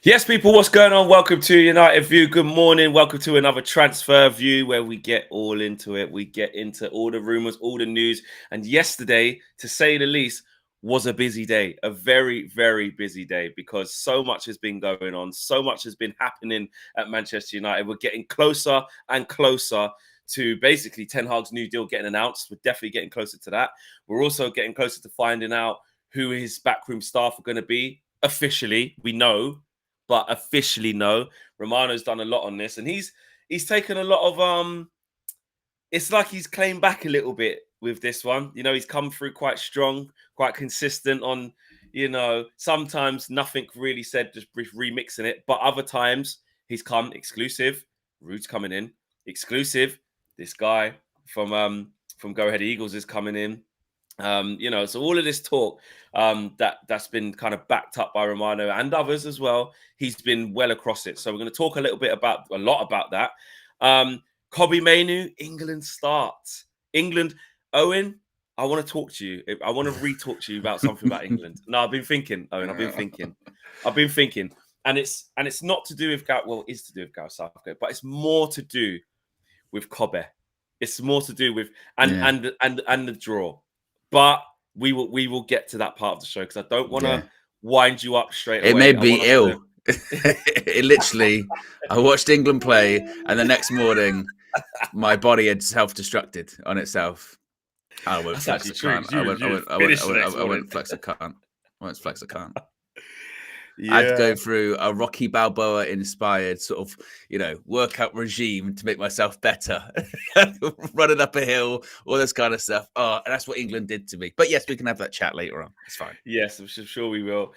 Yes, people, what's going on? Welcome to United View. Good morning. Welcome to another transfer view where we get all into it. We get into all the rumors, all the news. And yesterday, to say the least, was a busy day, a very, very busy day because so much has been going on. So much has been happening at Manchester United. We're getting closer and closer to basically Ten Hag's new deal getting announced. We're definitely getting closer to that. We're also getting closer to finding out who his backroom staff are going to be. Officially, we know. But officially, no. Romano's done a lot on this, and he's taken a lot of It's like he's claimed back a little bit with this one. You know, he's come through quite strong, quite consistent on. Sometimes nothing really said, just remixing it. But other times he's come exclusive. Ruud's coming in exclusive. This guy from Go Ahead Eagles is coming in. So all of this talk that's been kind of backed up by Romano and others as well. He's been well across it. So we're going to talk a lot about that. Kobbie Mainoo, England starts. England, Owen, I want to talk to you. I want to re-talk to you about something about England. No, I've been thinking, Owen. I've been thinking, and it's not to do with Gareth. Well, it is to do with Gareth Southgate, but it's more to do with Kobbie. It's more to do with and the draw. But we will get to that part of the show because I don't want to wind you up straight away. It made me ill. It literally, I watched England play, and the next morning, my body had self-destructed on itself. I won't flex a can't. I won't flex a can't. Yeah. I had to go through a Rocky Balboa inspired sort of, workout regime to make myself better. Running up a hill, all this kind of stuff. Oh, and that's what England did to me. But yes, we can have that chat later on. It's fine. Yes, I'm sure we will.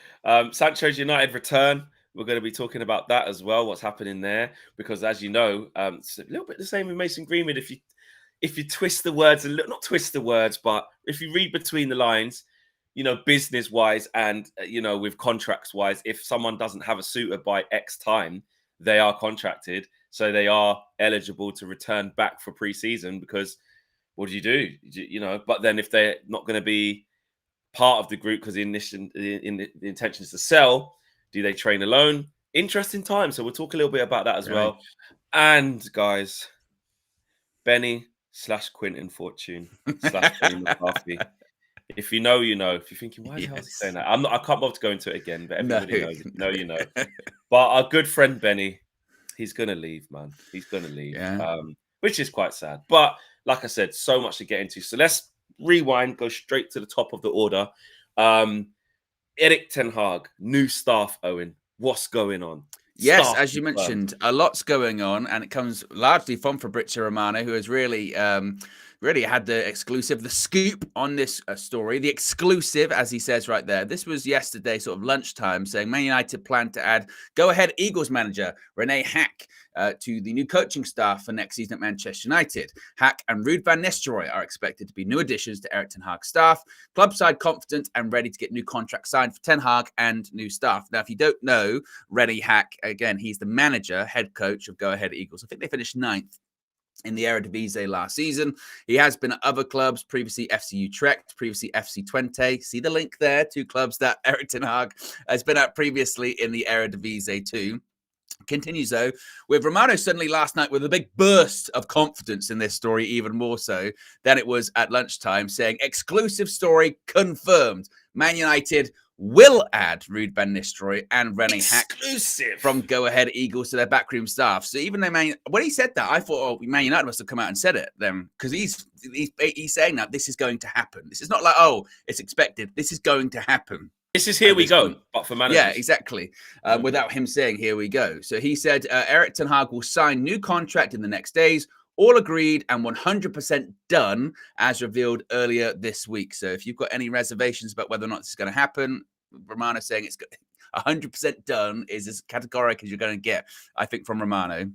Sancho's United return. We're going to be talking about that as well, what's happening there. Because as you know, it's a little bit the same with Mason Greenwood. If you twist the words a little, not twist the words, but if you read between the lines, business-wise and, with contracts-wise, if someone doesn't have a suitor by X time, they are contracted. So they are eligible to return back for pre-season because what do you do? But then if they're not going to be part of the group because the intention is to sell, do they train alone? Interesting time. So we'll talk a little bit about that as well. And, guys, Benni / Quinton Fortune / Benni McCarthy. If you know, you know. If you're thinking, why the hell is he saying that? I can't bother to go into it again, but everybody knows. If you know, you know. But our good friend Benni, he's going to leave, man. He's going to leave, which is quite sad. But like I said, so much to get into. So let's rewind, go straight to the top of the order. Erik ten Hag, new staff, Owen. What's going on? Yes, as you mentioned, a lot's going on, and it comes largely from Fabrizio Romano, who has really had the exclusive, the scoop on this story. The exclusive, as he says right there. This was yesterday, sort of lunchtime, saying Man United plan to add go-ahead Eagles manager René Hack to the new coaching staff for next season at Manchester United. Hack and Ruud van Nistelrooy are expected to be new additions to Erik ten Hag's staff. Club side confident and ready to get new contracts signed for Ten Hag and new staff. Now, if you don't know, René Hack, again, he's the manager, head coach of Go Ahead Eagles. I think they finished 9th in the Eredivisie last season. He has been at other clubs, previously FC Utrecht, previously FC Twente. See the link there? 2 clubs that Erik ten Hag has been at previously in the Eredivisie too. Continues, though, with Romano suddenly last night with a big burst of confidence in this story, even more so than it was at lunchtime, saying exclusive story confirmed. Man United will add Ruud van Nistelrooy and René Hack from Go Ahead Eagles to their backroom staff. So even though when he said that, I thought, Man United must have come out and said it then, because he's saying that this is going to happen. This is not like, it's expected. This is going to happen. This is here we go, but for managers. Yeah, exactly. Without him saying, here we go. So he said, Erik ten Hag will sign new contract in the next days, all agreed and 100% done, as revealed earlier this week. So if you've got any reservations about whether or not this is going to happen, Romano saying it's 100% done is as categoric as you're going to get, I think, from Romano.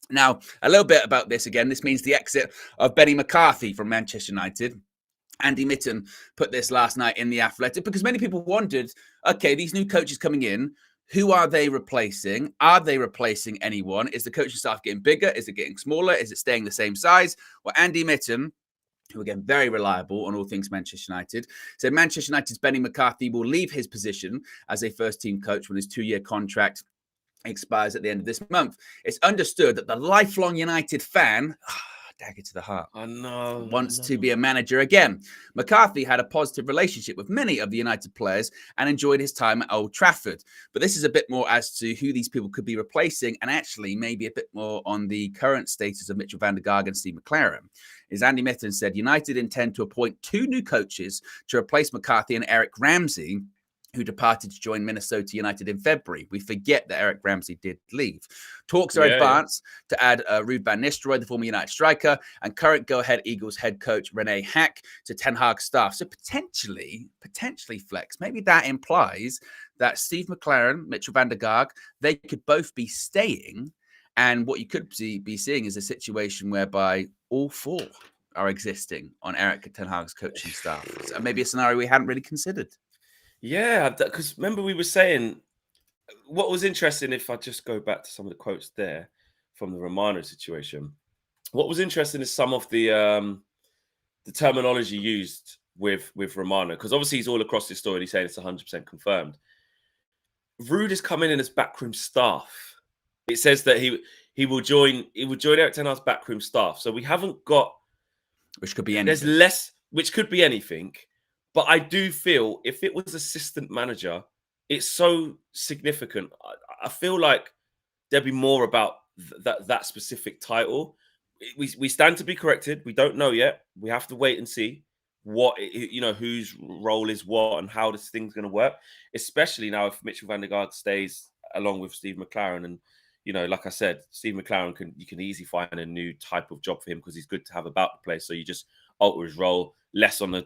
Now, a little bit about this again. This means the exit of Benni McCarthy from Manchester United. Andy Mitten put this last night in The Athletic because many people wondered, okay, these new coaches coming in, who are they replacing? Are they replacing anyone? Is the coaching staff getting bigger? Is it getting smaller? Is it staying the same size? Well, Andy Mitten, who again, very reliable on all things Manchester United, said Manchester United's Benni McCarthy will leave his position as a first-team coach when his 2-year contract expires at the end of this month. It's understood that the lifelong United fan, dagger to the heart, I know, wants to be a manager again. McCarthy had a positive relationship with many of the United players and enjoyed his time at Old Trafford. But this is a bit more as to who these people could be replacing, and actually maybe a bit more on the current status of Mitchell van der Gaag and Steve McClaren. As Andy Mitten said, United intend to appoint 2 new coaches to replace McCarthy and Eric Ramsey, who departed to join Minnesota United in February. We forget that Eric Ramsey did leave. Talks are advanced to add Ruud van Nistelrooy, the former United striker, and current go-ahead Eagles head coach Rene Hack to Ten Hag's staff. So potentially, Flex, maybe that implies that Steve McClaren, Mitchell van der Gaag, they could both be staying. And what you could be seeing is a situation whereby all 4 are existing on Eric Ten Hag's coaching staff. So maybe a scenario we hadn't really considered. Yeah, because remember we were saying what was interesting, if I just go back to some of the quotes there from the Romano situation, what was interesting is some of the terminology used with Romano, because obviously he's all across this story and he's saying it's 100% confirmed. Ruud is coming in as backroom staff. It says that he will join Eric Ten Hag's backroom staff. So we haven't got, which could be anything. There's less, which could be anything. But I do feel if it was assistant manager, it's so significant. I feel like there'd be more about that specific title. We stand to be corrected. We don't know yet. We have to wait and see what, whose role is what and how this thing's going to work. Especially now if Mitchell van der Gaag stays along with Steve McClaren, and like I said, Steve McClaren you can easily find a new type of job for him because he's good to have about the place. So you just alter his role, less on the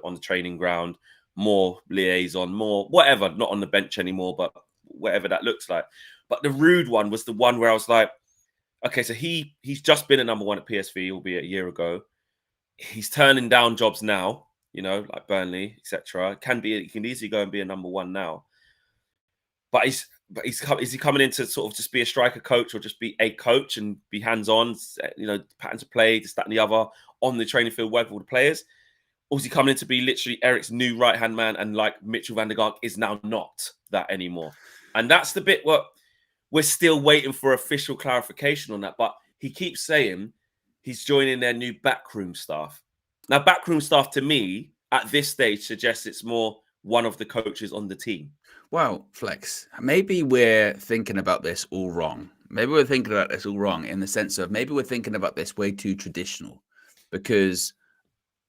on the training ground, more liaison, more whatever, not on the bench anymore, but whatever that looks like. But the Ruud one was the one where I was like, okay, so he's just been a number 1 at PSV, albeit a year ago. He's turning down jobs now, like Burnley, etc. He can easily go and be a number 1 now. But is he coming in to sort of just be a striker coach or just be a coach and be hands-on, patterns of play, this, that, and the other on the training field, work with all the players? Or is he coming in to be literally Eric's new right-hand man, and like Mitchell van der Gaag is now not that anymore? And that's the bit where we're still waiting for official clarification on that. But he keeps saying he's joining their new backroom staff. Now, backroom staff to me at this stage suggests it's more one of the coaches on the team. Well, Flex, maybe we're thinking about this all wrong. Maybe we're thinking about this all wrong in the sense of maybe we're thinking about this way too traditional, because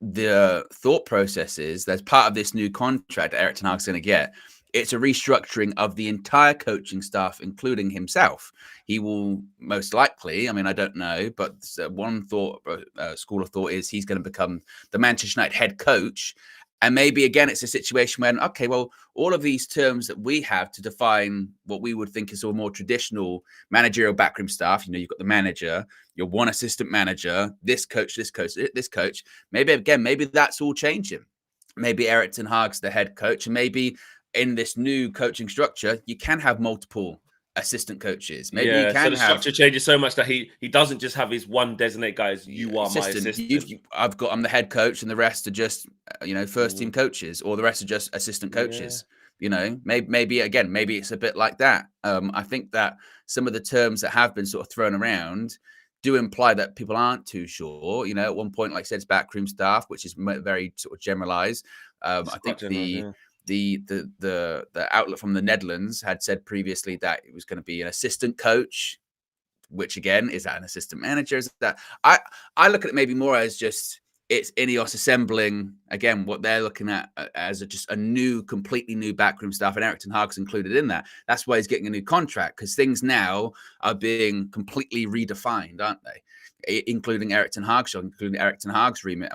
the thought process is there's part of this new contract that Eric Ten Hag's going to get. It's a restructuring of the entire coaching staff, including himself. He will most likely, I don't know, but one school of thought is he's going to become the Manchester United head coach. And maybe, again, it's a situation when, okay, well, all of these terms that we have to define what we would think is a more traditional managerial backroom staff, you've got the manager, your 1 assistant manager, this coach, this coach, this coach. Maybe that's all changing. Maybe Eric Ten Hag's the head coach, and maybe in this new coaching structure, you can have multiple assistant coaches. Maybe you can so the structure changes so much that he doesn't just have his one designated guy as you are my assistant. I'm the head coach, and the rest are just first team coaches, or the rest are just assistant coaches. Maybe it's a bit like that. I think that some of the terms that have been sort of thrown around do imply that people aren't too sure. At one point, like I said, it's backroom staff, which is very sort of generalized. I think the outlet from the Netherlands had said previously that it was going to be an assistant coach, which again, is that an assistant manager? Is that I look at it maybe more as just it's Ineos assembling again what they're looking at as just a completely new backroom staff, and Eric Ten Hag's included in that. That's why he's getting a new contract, because things now are being completely redefined, aren't they? Including Eric Ten Hag's show, including Eric Ten Hag's remit.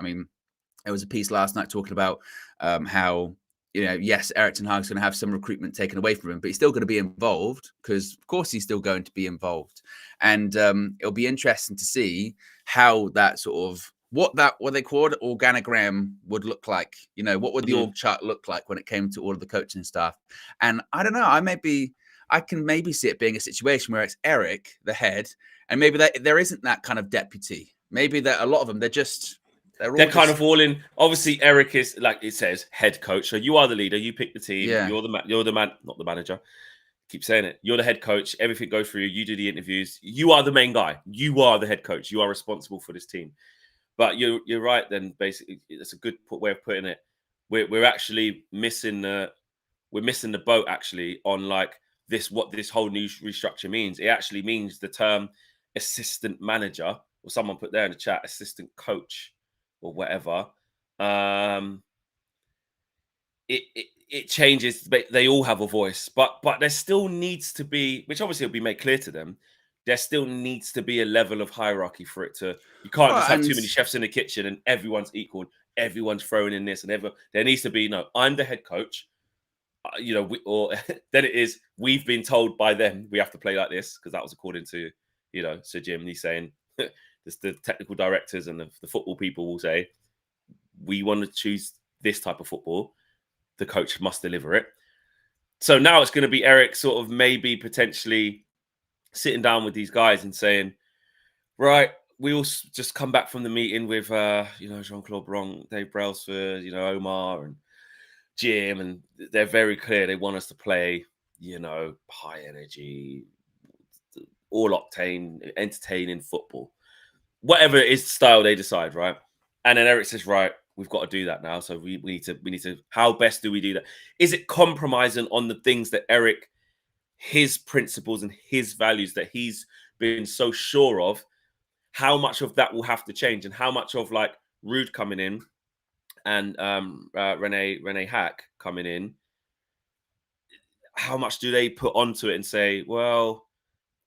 There was a piece last night talking about how, yes, Eric Ten Hag's going to have some recruitment taken away from him, but he's still going to be involved, because of course he's still going to be involved. And it'll be interesting to see how that sort of, what they called organogram would look like. What would the org chart look like when it came to all of the coaching staff? And I don't know, I can maybe see it being a situation where it's Eric, the head, and maybe there isn't that kind of deputy. Maybe that a lot of them, they're kind of all in. Obviously, Eric is, like it says, head coach. So you are the leader. You pick the team. Yeah. You're the man, not the manager. keep saying it. You're the head coach. Everything goes through you. You do the interviews. You are the main guy. You are the head coach. You are responsible for this team. But you're right. Then basically, that's a good way of putting it. We're actually missing the boat actually on like what this whole new restructure means. It actually means the term assistant manager, or someone put there in the chat, assistant coach or whatever. It changes. They all have a voice, but there still needs to be, which obviously will be made clear to them. There still needs to be a level of hierarchy for it to. You can't just have too many chefs in the kitchen and everyone's equal. Everyone's throwing in this and ever. There needs to be no. I'm the head coach. Or then it is. We've been told by them we have to play like this because that was according to Sir Jim. And he's saying the technical directors and the football people will say we want to choose this type of football. The coach must deliver it. So now it's going to be Eric sort of maybe potentially sitting down with these guys and saying, right, we all just come back from the meeting with, Jean-Claude Bronc, Dave Brailsford, Omar and Jim, and they're very clear. They want us to play, high energy, all octane, entertaining football. Whatever it is style they decide, right? And then Eric says, right, we've got to do that now. So we need to, how best do we do that? Is it compromising on the things that Eric, his principles and his values that he's been so sure of? How much of that will have to change, and how much of like Ruud coming in and Rene Hack coming in, how much do they put onto it and say, well,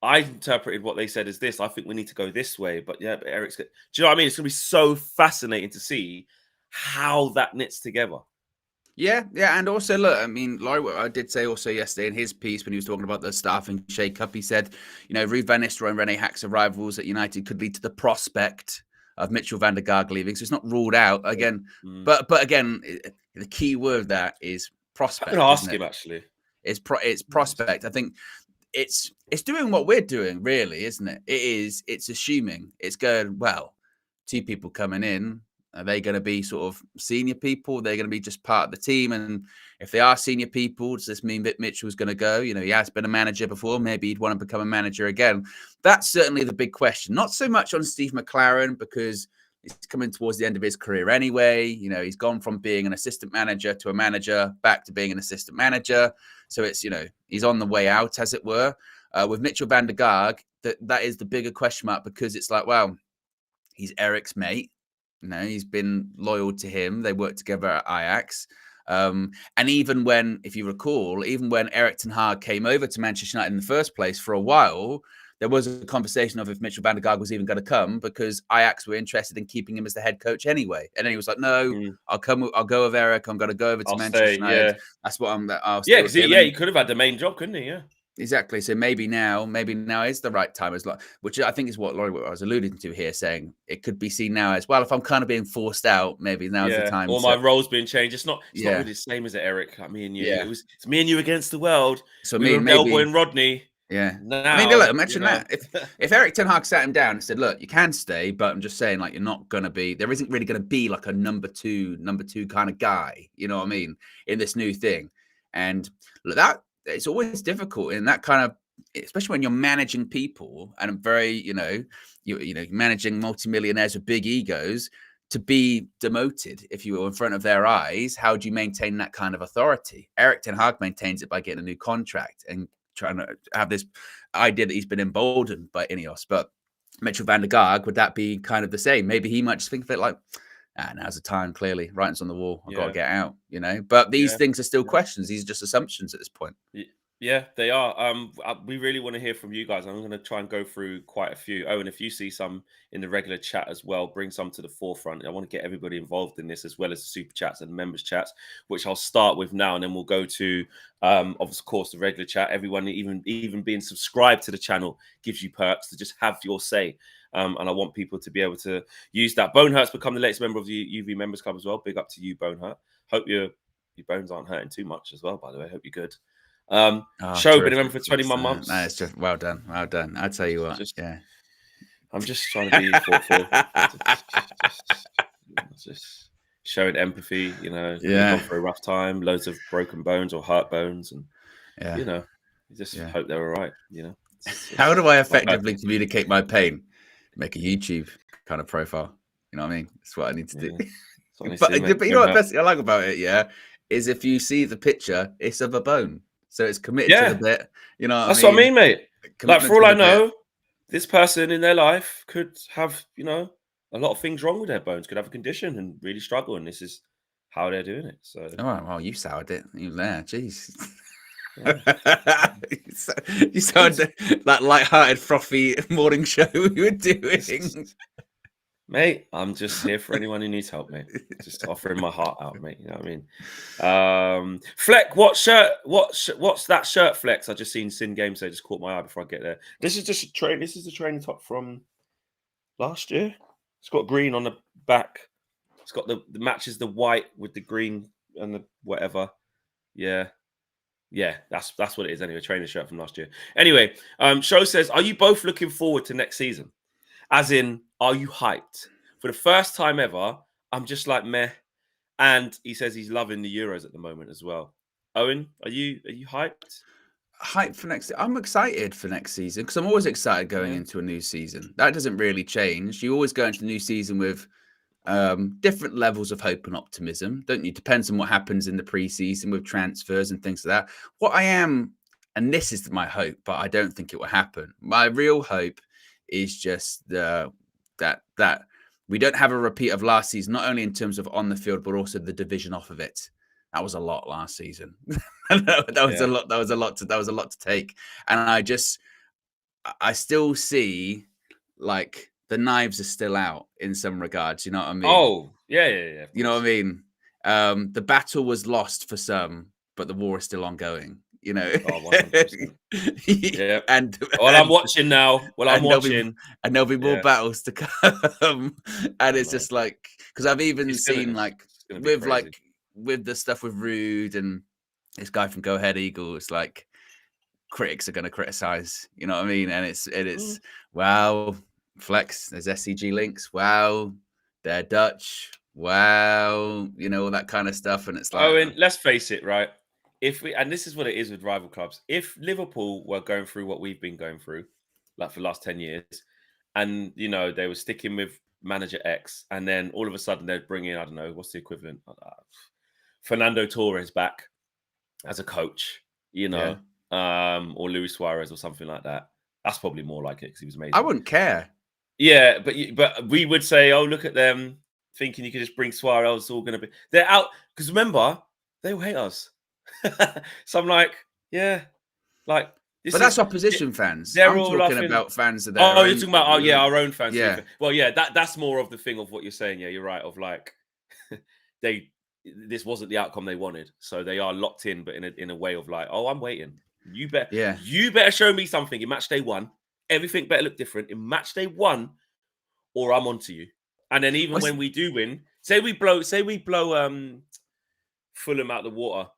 I interpreted what they said as this. I think we need to go this way. But Eric's good. Do you know what I mean? It's going to be so fascinating to see how that knits together. Yeah. And also, look, I mean, Laurie, I did say also yesterday in his piece when he was talking about the staffing shake-up, he said, Ruud van Nistelrooy and Rene Hack's arrivals at United could lead to the prospect of Mitchell van der Gaag leaving. So it's not ruled out again. But again, the key word that is prospect. I'm going to ask him actually. It's prospect. I think it's doing what we're doing, really, isn't it? It's assuming. It's going, well, 2 people coming in. Are they going to be sort of senior people? They're going to be just part of the team. And if they are senior people, does this mean that Mitchell's going to go? He has been a manager before. Maybe he'd want to become a manager again. That's certainly the big question. Not so much on Steve McLaren, because he's coming towards the end of his career anyway. He's gone from being an assistant manager to a manager back to being an assistant manager. So it's, he's on the way out, as it were. With Mitchell van der Gaag, that is the bigger question mark, because it's like, well, he's Eric's mate. He's been loyal to him. They worked together at Ajax. And even when, if you recall, even when Erik ten Hag came over to Manchester United in the first place, for a while, there was a conversation of if Mitchell van der Gaag was even going to come, because Ajax were interested in keeping him as the head coach anyway. And then he was like, no, I'll go with Eric. I'm going to go over to Manchester United. Yeah. That's what I'll stay with him. He could have had the main job, couldn't he? Yeah. Exactly. So maybe now is the right time, which I think is what Laurie was alluding to here, saying it could be seen now as, well, if I'm kind of being forced out, maybe now's the time. Or my role's being changed. It's not really the same as Eric. Like me and you. Yeah. It's me and you against the world. So we were Melboy and Rodney. Yeah. Now, I mean, look, imagine that. If Erik ten Hag sat him down and said, look, you can stay, but I'm just saying, like, you're not going to be, there isn't really going to be like a number two kind of guy, you know what I mean, in this new thing. And look, that it's always difficult in that kind of, especially when you're managing people and very, you're managing multimillionaires with big egos, to be demoted if you were in front of their eyes. How do you maintain that kind of authority? Erik ten Hag maintains it by getting a new contract and trying to have this idea that he's been emboldened by Ineos. But Mitchell van der Gaag, would that be kind of the same? Maybe he might just think of it like, now's the time, clearly. Writing's on the wall. I've got to get out, But these things are still questions. These are just assumptions at this point. Yeah, they are. We really want to hear from you guys. I'm going to try and go through quite a few. Oh, and if you see some in the regular chat as well, bring some to the forefront. I want to get everybody involved in this, as well as the super chats and members chats, which I'll start with now, and then we'll go to, of course, the regular chat. Everyone, even being subscribed to the channel, gives you perks to just have your say. And I want people to be able to use that. Bonehurt's become the latest member of the UV Members Club as well. Big up to you, Bonehurt. Hope your bones aren't hurting too much as well, by the way. Hope you're good. Show been a member for 21 months. No, it's just well done. I'll tell you what. I'm just trying to be thoughtful. just showing empathy, gone through a rough time, loads of broken bones or heart bones, and You just hope they're all right, you know. How do I effectively communicate my pain? Make a YouTube kind of profile. You know what I mean? That's what I need to do. But you know what best I like about it, is if you see the picture, it's of a bone. So it's committed to the bit. You know what I mean, mate. Like, for all I know, this person in their life could have, you know, a lot of things wrong with their bones, could have a condition and really struggle. And this is how they're doing it. So, oh, well, you soured it. You there. Jeez. Yeah. You sound that light-hearted, frothy morning show we were doing. Mate, I'm just here for anyone who needs help, mate. Just offering my heart out, mate. You know what I mean? Fleck, what shirt? What's that shirt, Flex? I just seen Sin Game, so it just caught my eye before I get there. This is just a train. This is the training top from last year. It's got green on the back. It's got the matches the white with the green and the whatever. Yeah, that's what it is anyway. Training shirt from last year. Anyway, Show says, are you both looking forward to next season? As in, are you hyped? For the first time ever, I'm just like meh. And he says he's loving the Euros at the moment as well. Owen, are you hyped? Hyped for next? I'm excited for next season because I'm always excited going into a new season. That doesn't really change. You always go into the new season with different levels of hope and optimism, don't you? Depends on what happens in the preseason with transfers and things like that. What I am, and this is my hope, but I don't think it will happen. My real hope is just that we don't have a repeat of last season, not only in terms of on the field, but also the division off of it. That was a lot last season. that was a lot. That was a lot to take. And I still see like the knives are still out in some regards. You know what I mean? Oh, yeah. You know what I mean? The battle was lost for some, but the war is still ongoing. You know, yeah. And I'm watching now. I'm watching, and there'll be more battles to come. And it's just like, because I've even seen with the stuff with Ruud and this guy from Go Ahead Eagles, like critics are going to criticize. You know what I mean? And it's wow, Flex. There's SCG links. Wow, they're Dutch. Wow, you know all that kind of stuff. And it's like, Owen, let's face it, right? And this is what it is with rival clubs. If Liverpool were going through what we've been going through, like for the last 10 years, and, you know, they were sticking with manager X, and then all of a sudden they'd bring in, I don't know, what's the equivalent? Fernando Torres back as a coach, you know, or Luis Suarez or something like that. That's probably more like it because he was amazing. I wouldn't care. Yeah, but we would say, oh, look at them, thinking you could just bring Suarez. It's all going to be... They're out. Because remember, they will hate us. So I'm like, yeah, like, but that's opposition fans. They're I'm all talking about fans of their own. You're talking about our own fans. Yeah. Well, yeah, that's more of the thing of what you're saying. Yeah, you're right. Of like, this wasn't the outcome they wanted, so they are locked in, but in a way of like, oh, I'm waiting. You better show me something in match day one. Everything better look different in match day one, or I'm onto you. And then even when we do win, say we blow Fulham out the water.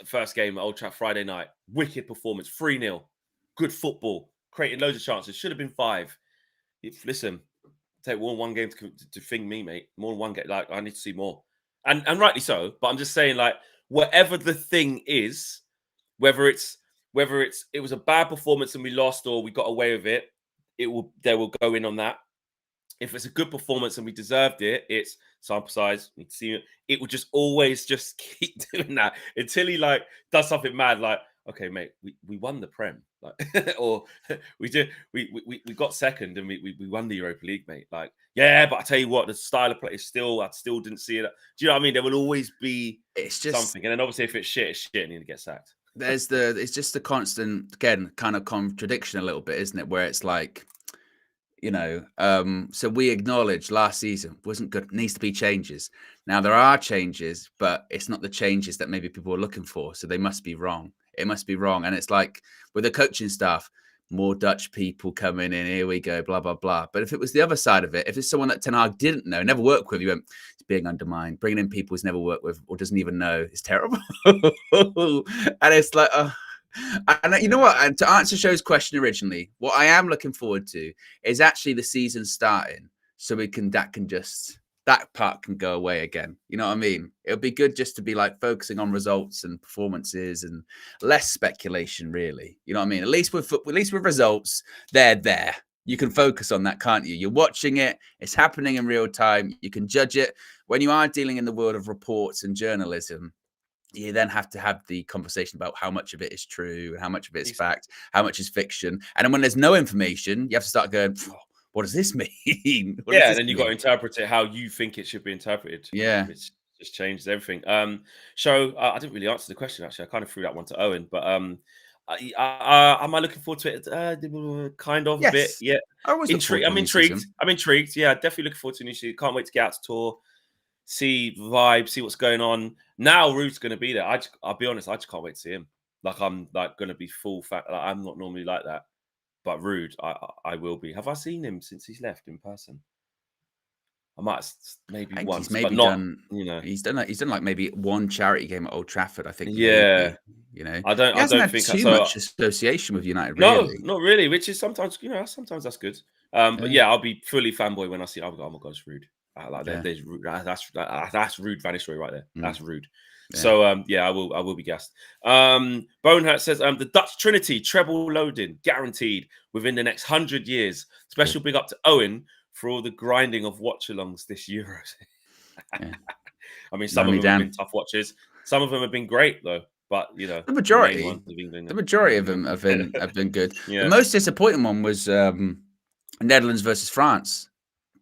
First game at Old Trafford Friday night, wicked performance, 3-0, good football, creating loads of chances. Should have been 5. Listen, take one game to thing me, mate. More than one game. Like, I need to see more, and rightly so. But I'm just saying, like, whatever the thing is, whether it was a bad performance and we lost, or we got away with it, they will go in on that. If it's a good performance and we deserved it, it's sample size. Need to see it. It would just always just keep doing that until he like does something mad, like, okay, mate, we won the Prem, like, or we got second and we won the Europa League, mate. Like, yeah, but I tell you what, the style of play is I still didn't see it. Do you know what I mean? There will always be something, and then obviously if it's shit, and you need to get sacked. It's just the constant, again, kind of contradiction a little bit, isn't it? Where it's like, you know, so we acknowledge last season wasn't good, needs to be changes. Now there are changes, but it's not the changes that maybe people are looking for. So they must be wrong. It must be wrong. And it's like with the coaching staff, more Dutch people coming in, here we go, blah, blah, blah. But if it was the other side of it, if it's someone that Ten Hag didn't know, never worked with, you went, it's being undermined. Bringing in people who's never worked with or doesn't even know is terrible. And it's like, and you know what? And to answer Show's question originally, what I am looking forward to is actually the season starting, so that can just that part can go away again. You know what I mean? It would be good just to be like focusing on results and performances and less speculation, really. You know what I mean? At least with results, they're there. You can focus on that, can't you? You're watching it. It's happening in real time. You can judge it. When you are dealing in the world of reports and journalism, you then have to have the conversation about how much of it is true and how much of it is fact, how much is fiction. And then when there's no information, you have to start going, what does this mean? And then you've got to interpret it how you think it should be interpreted. Yeah. Which just changes everything. So I didn't really answer the question, actually. I kind of threw that one to Owen, but am I looking forward to it? Kind of, yes. a bit. Yeah. I'm intrigued. I'm intrigued. Yeah, definitely looking forward to a new season. Can't wait to get out to tour, see the vibe, see what's going on. Now Ruud's going to be there. I'll be honest, I just can't wait to see him. Like, I'm like going to be full fat. Like, I'm not normally like that. But Ruud, I will be. Have I seen him since he's left in person? I might maybe once, but not. He's done like maybe one charity game at Old Trafford. I think. Yeah, maybe, I don't. He hasn't I don't had think too much association with United. No, really. not really. Which is sometimes, sometimes that's good. But yeah, I'll be fully fanboy when I see. Oh my God, it's Ruud. There's Ruud. That's Ruud Van Nistelrooy right there. That's Ruud. Yeah. So I will be gassed. Boneheart says the Dutch Trinity treble loading guaranteed within the next 100 years. Special big up to Owen for all the grinding of watch-alongs this Euros. I mean, some of them have been tough watches. Some of them have been great though. But the majority of them have been good. The most disappointing one was Netherlands versus France.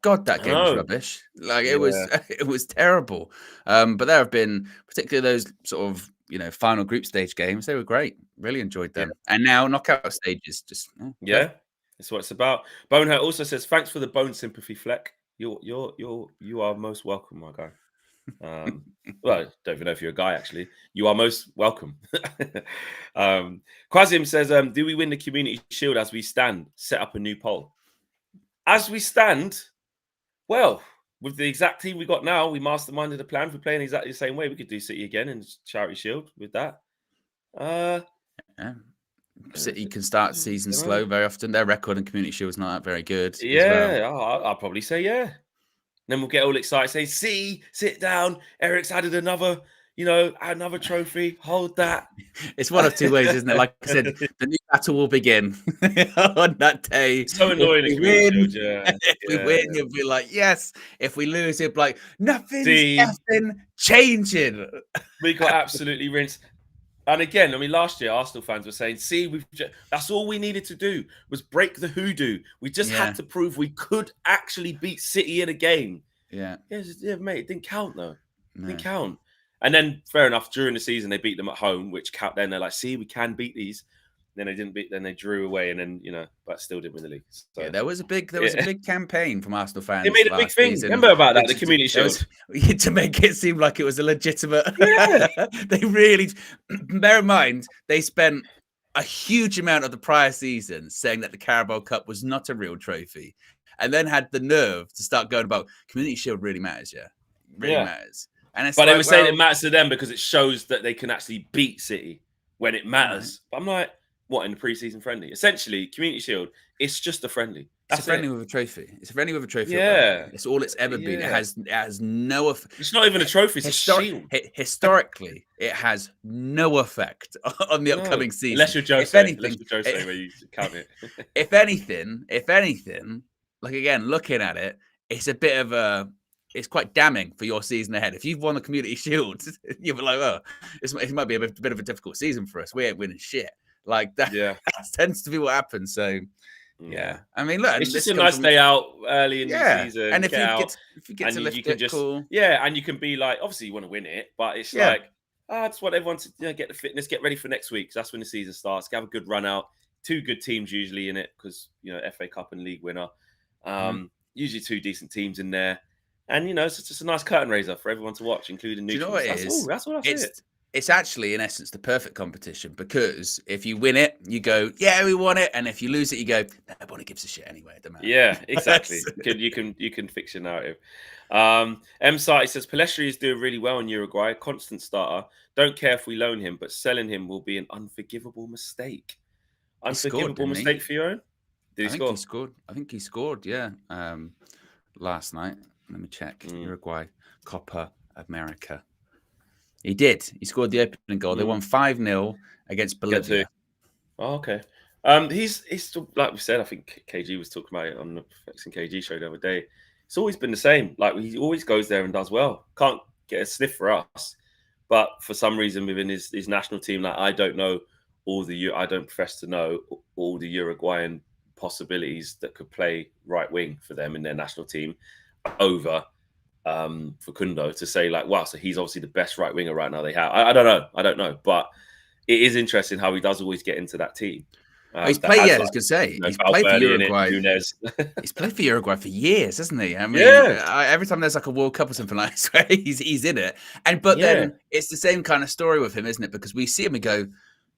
God, that game was rubbish. Like it was terrible. But there have been, particularly those sort of final group stage games. They were great. Really enjoyed them. And now knockout stages, just that's what it's about. Boneheart also says, "Thanks for the bone sympathy, Fleck. You are most welcome, my guy." Well, I don't even know if you're a guy. Actually, you are most welcome. Quasim says, "Do we win the Community Shield as we stand? Set up a new poll. As we stand." Well, with the exact team we got now, we masterminded the plan. If we're playing exactly the same way, we could do City again and Charity Shield with that. City can start the season slow very often. Their record in Community Shield is not very good. I'll probably say yeah. Then we'll get all excited, say, "See, sit down. Eric's added another, another trophy. Hold that." It's one of two ways, isn't it? Like I said, the new battle will begin on that day. It's so annoying. If we win, you'll be like, yes. If we lose, you'll be like, nothing's changing. We got absolutely rinsed. And again, I mean, last year, Arsenal fans were saying, "See, that's all we needed to do was break the hoodoo. We just had to prove we could actually beat City in a game." Yeah, mate, it didn't count, though. It didn't count. And then, fair enough, during the season, they beat them at home, which then they're like, "See, we can beat these." Then they didn't beat. Then they drew away, and then but still didn't win the league. So, there was a big campaign from Arsenal fans. They made a big thing. Remember about that, the Community Shield, to make it seem like it was a legitimate. They really bear in mind they spent a huge amount of the prior season saying that the Carabao Cup was not a real trophy, and then had the nerve to start going about Community Shield really matters. Matters. And but they were saying it matters to them because it shows that they can actually beat City when it matters. But I'm like, what, in the preseason friendly? Essentially, Community Shield, it's just a friendly. It's a friendly with a trophy. It's a friendly with a trophy. Yeah. It's all it's ever been. It has no effect. It's not even a trophy, it's a shield. Historically, it has no effect on the upcoming season. Unless you're Jose. Where you count it. If anything, like again, looking at it, it's a bit of it's quite damning for your season ahead. If you've won the Community Shield, you'll be like, "Oh, it might be a bit of a difficult season for us. We ain't winning shit." Like that, that tends to be what happens. So, I mean, look, it's just a nice day out early in the season. And if you get to lift it, just cool. And you can be like, obviously you want to win it, but it's like, I just want everyone to get the fitness, get ready for next week. That's when the season starts. Have a good run out. Two good teams usually in it because FA Cup and league winner. Usually two decent teams in there. And, it's just a nice curtain raiser for everyone to watch, including new. Do you know what it is? That's what I see it. It's actually, in essence, the perfect competition because if you win it, you go, "Yeah, we won it," and if you lose it, you go, "Nobody gives a shit anyway." It doesn't matter. Yeah, exactly. you can fix your narrative. M Sati says Pellistri is doing really well in Uruguay. Constant starter. Don't care if we loan him, but selling him will be an unforgivable mistake. Unforgivable mistake for you, Owen? Did he score? I think he scored. Yeah, last night. Let me check. Uruguay, Copa America. He did. He scored the opening goal. They won 5-0 against Bolivia. Oh, okay. He's still, like we said, I think KG was talking about it on the Flexing KG show the other day. It's always been the same. Like, he always goes there and does well. Can't get a sniff for us. But for some reason within his national team, like, I don't profess to know all the Uruguayan possibilities that could play right wing for them in their national team over Facundo, to say like, wow, so he's obviously the best right winger right now they have. I don't know. But it is interesting how he does always get into that team. He's played, I was going to say, he's played for Uruguay. He's played for Uruguay for years, hasn't he? I mean, every time there's like a World Cup or something like that, he's in it. Then it's the same kind of story with him, isn't it? Because we see him and go,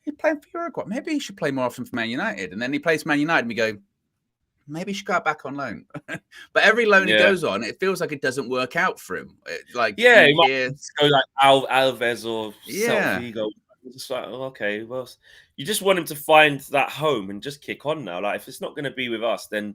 he's playing for Uruguay. Maybe he should play more often for Man United. And then he plays for Man United and we go, maybe he should go back on loan. But every loan he goes on, it feels like it doesn't work out for him. He might go like Alves or Celta Vigo. Just like, oh, okay, well, you just want him to find that home and just kick on now. Like, if it's not going to be with us, then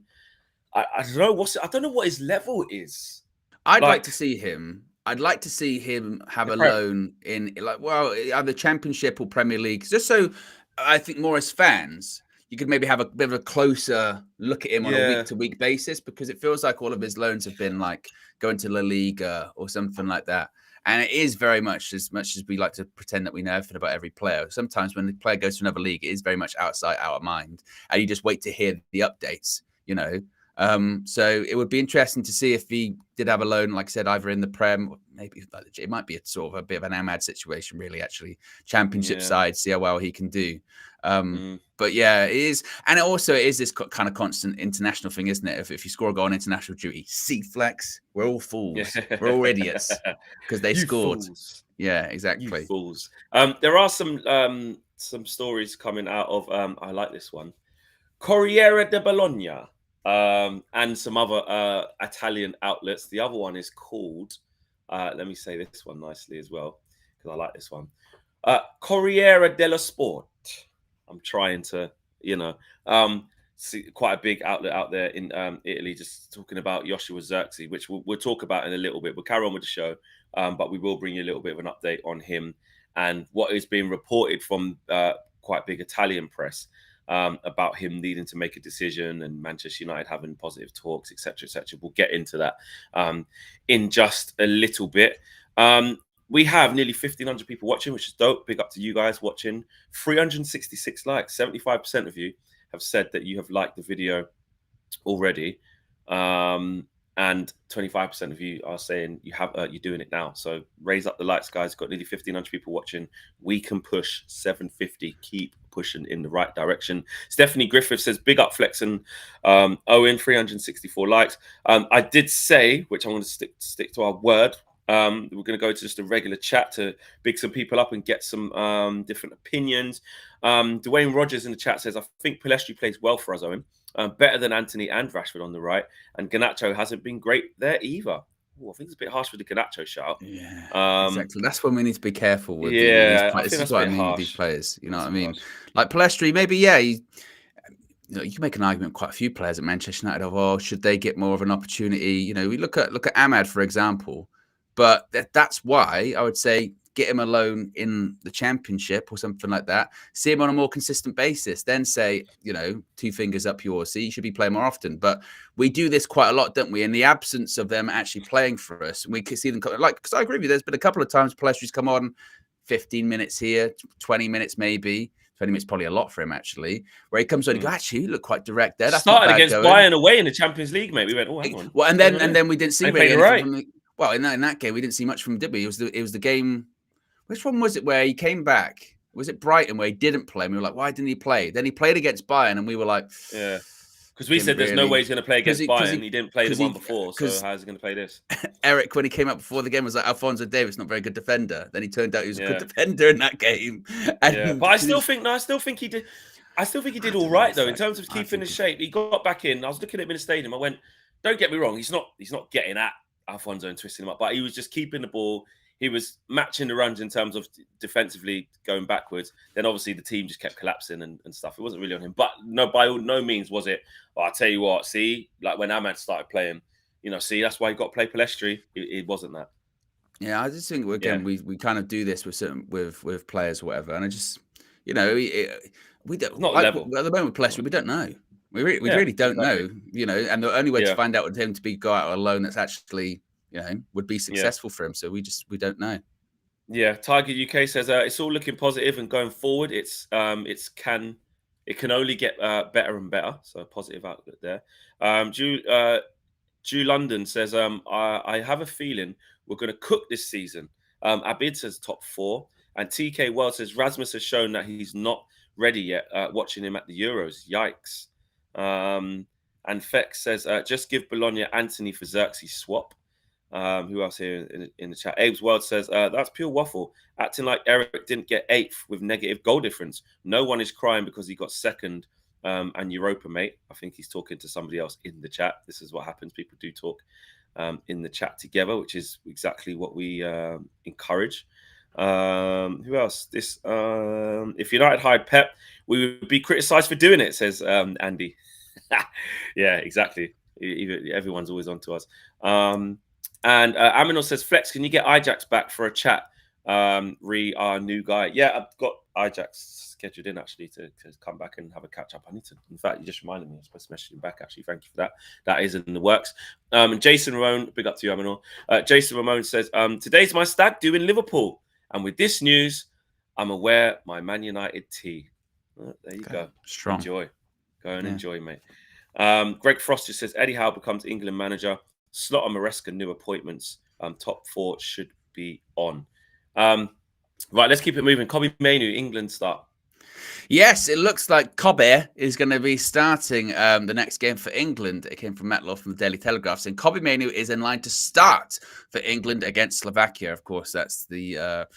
I don't know I don't know what his level is. I'd like to see him. I'd like to see him have a loan in either Championship or Premier League, just so I think more as fans, you could maybe have a bit of a closer look at him on a week-to-week basis, because it feels like all of his loans have been like going to La Liga or something like that. And it is very much as we like to pretend that we know everything about every player. Sometimes when the player goes to another league, it is very much out of mind. And you just wait to hear the updates, So it would be interesting to see if he did have a loan, like I said, either in the Prem, or maybe it might be a sort of a bit of an Ahmad situation, really, actually. Championship side, see how well he can do. But yeah, it is. And it is this kind of constant international thing, isn't it? If you score a goal on international duty, see flex, we're all fools. We're all idiots because they scored. Fools. Yeah, exactly. You fools. There are some stories coming out of, I like this one, Corriere de Bologna, and some other Italian outlets. The other one is called, let me say this one nicely as well, because I like this one, Corriere dello Sport. I'm trying to, see quite a big outlet out there in Italy, just talking about Joshua Zirkzee, which we'll talk about in a little bit. We'll carry on with the show, but we will bring you a little bit of an update on him and what is being reported from quite big Italian press about him needing to make a decision and Manchester United having positive talks, etc., etc. We'll get into that in just a little bit. We have nearly 1,500 people watching, which is dope. Big up to you guys watching. 366 likes. 75% of you have said that you have liked the video already. And 25% of you are saying you're doing it now. So raise up the likes, guys. Got nearly 1,500 people watching. We can push 750. Keep pushing in the right direction. Stephanie Griffith says, big up Flex and Owen, 364 likes. I did say, which I'm going to stick to our word, we're going to go to just a regular chat to big some people up and get some different opinions. Dwayne Rogers in the chat says, I think Pelestri plays well for us, Owen. Better than Anthony and Rashford on the right. And Garnacho hasn't been great there either. Ooh, I think it's a bit harsh with the Garnacho shout. Yeah, exactly. That's when we need to be careful with these players. This is what I mean with these players. You know what I mean? Like Pelestri, maybe, you can make an argument with quite a few players at Manchester United of, should they get more of an opportunity? We look at Ahmad, for example. But that's why I would say get him a loan in the Championship or something like that. See him on a more consistent basis. Then say, two fingers up yours. See, you should be playing more often. But we do this quite a lot, don't we? In the absence of them actually playing for us, we can see them because I agree with you. There's been a couple of times Pelestri's come on 15 minutes here, 20 minutes maybe. 20 minutes probably a lot for him, actually, where he comes on and goes, actually, you look quite direct there. That's started against Bayern away in the Champions League, mate. We went, hang on. Well, and then we didn't see really anything from the. Well, in that game, we didn't see much from him, did we? It was the game. Which one was it where he came back? Was it Brighton where he didn't play? And we were like, why didn't he play? Then he played against Bayern, and we were like, yeah. Because we said there's no way he's going to play against Bayern. He didn't play the one before, so how's he going to play this? Eric, when he came out before the game, was like, Alphonso Davies, not a very good defender. Then he turned out he was a good defender in that game. But I still think he did. I still think he did all right though in terms of keeping his shape. He got back in. I was looking at him in the stadium. I went, don't get me wrong, he's not getting at Alphonso and twisting him up, but he was just keeping the ball. He was matching the runs in terms of defensively going backwards. Then obviously the team just kept collapsing and stuff. It wasn't really on him, but no, by no means was it. But I'll tell you what, see, like when Ahmad started playing, see, that's why you got to play Palestri. It wasn't that. Yeah, I just think we kind of do this with players or whatever, and I just we don't It's not like level. at the moment with Palestri, we don't know. We really don't know, and the only way to find out with him to go out alone that's actually would be successful for him. So we don't know. Yeah, Tiger UK says it's all looking positive and going forward. It can only get better and better. So positive outlook there. Jew London says I have a feeling we're going to cook this season. Abid says top 4, and TK World says Rasmus has shown that he's not ready yet. Watching him at the Euros, yikes. And Fex says just give Bologna Anthony for Xerxes swap. Who else here in the chat? Abe's World says that's pure waffle. Acting like Eric didn't get 8th with negative goal difference. No one is crying because he got 2nd and Europa, mate. I think he's talking to somebody else in the chat. This is what happens. People do talk in the chat together, which is exactly what we encourage. Who else? If United hired Pep, we would be criticised for doing it, says Andy. Yeah, exactly. Everyone's always on to us. And Aminor says, Flex, can you get Ajax back for a chat? Our new guy. Yeah, I've got Ajax scheduled in actually to come back and have a catch up. I need to, in fact, you just reminded me, I was supposed to message him back actually. Thank you for that. That is in the works. And Jason Ramon, big up to you, Aminor. Jason Ramon says, today's my stag do in Liverpool. And with this news, I'm aware my Man United tea. There you go. Strong. Enjoy. Go and enjoy, mate. Greg Frost just says, Eddie Howe becomes England manager. Slot and Maresca new appointments. Top 4 should be on. Right, let's keep it moving. Kobbie Mainoo, England start. Yes, it looks like Kobbie is going to be starting the next game for England. It came from Matt Law from the Daily Telegraph saying Kobbie Mainoo is in line to start for England against Slovakia. Of course, that's the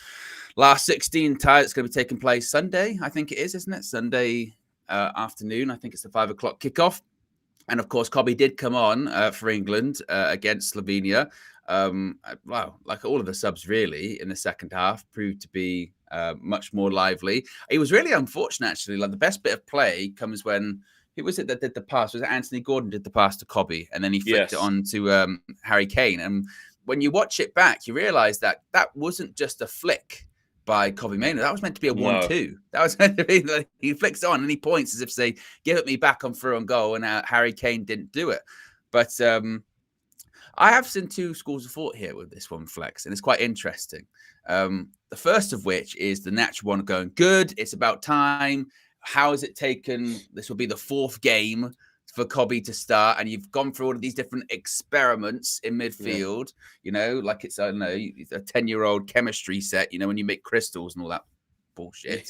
last 16 tie that's going to be taking place Sunday, I think it is, isn't it? Sunday afternoon. I think it's the 5 o'clock kickoff. And of course, Kobbie did come on for England against Slovenia. Wow, like all of the subs really in the second half proved to be much more lively. It was really unfortunate, actually. Like the best bit of play comes when, who was it that did the pass? Was it Anthony Gordon did the pass to Kobbie and then he flicked it on to Harry Kane? And when you watch it back, you realize that that wasn't just a flick by Kobbie Mainoo. That was meant to be a 1-2. That was meant to be like, he flicks on and he points as if to say, give it me back on through and goal. And Harry Kane didn't do it. But I have seen 2 schools of thought here with this one, Flex, and it's quite interesting. The first of which is the natural one going, good, it's about time. How has it taken? This will be the 4th game for Kobbie to start, and you've gone through all of these different experiments in midfield, like it's, I don't know, a 10-year-old chemistry set, when you make crystals and all that bullshit.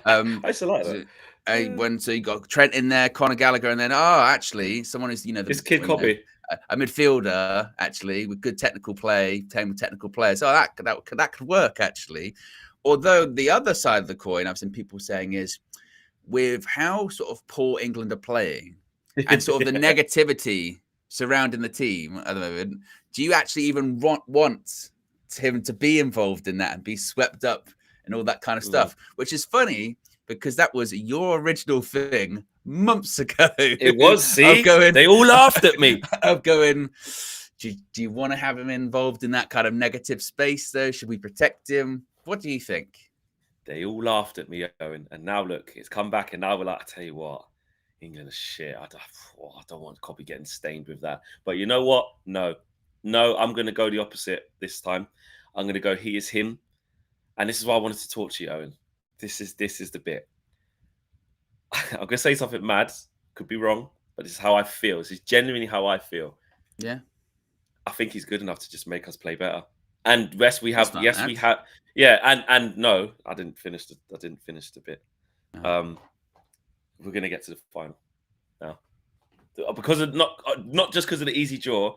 I used to like that. So you got Trent in there, Conor Gallagher, and then, actually, someone is, this kid Kobbie. A midfielder, actually, with good technical play, playing with technical players. So that could work, actually. Although the other side of the coin, I've seen people saying is, with how sort of poor England are playing and sort of the negativity surrounding the team at the moment, do you actually even want him to be involved in that and be swept up and all that kind of stuff? Which is funny because that was your original thing months ago. It was, see? They all laughed at me. Of going, do you want to have him involved in that kind of negative space, though? Should we protect him? What do you think? They all laughed at me, Owen. And now, look, it's come back. And now we're like, I tell you what, England is shit. I don't want Kobbie getting stained with that. But you know what? No, I'm going to go the opposite this time. I'm going to go, he is him. And this is why I wanted to talk to you, Owen. This is the bit. I'm going to say something mad. Could be wrong, but this is how I feel. This is genuinely how I feel. Yeah. I think he's good enough to just make us play better. And yes, we have. Bad. Yeah, and no, I didn't finish the bit. No. We're going to get to the final now. Because of not just because of the easy draw,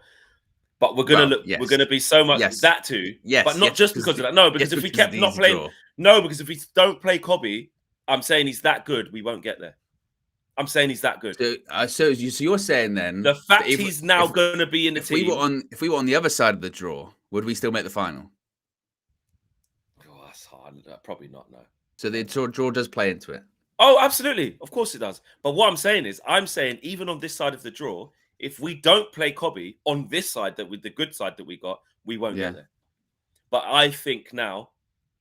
but we're going to look. Yes. We're going to be so much that too. Yes, but not just because of that. No, because if we kept not playing, because if we don't play Kobbie, I'm saying he's that good. We won't get there. I'm saying he's that good. So you're saying then the fact he's now going to be in the team. If we were on the other side of the draw, would we still make the final? Oh, that's hard. Probably not. No. So the draw does play into it. Oh, absolutely. Of course it does. But what I'm saying is, even on this side of the draw, if we don't play Cobby on this side, that with the good side that we got, we won't get there. But I think now,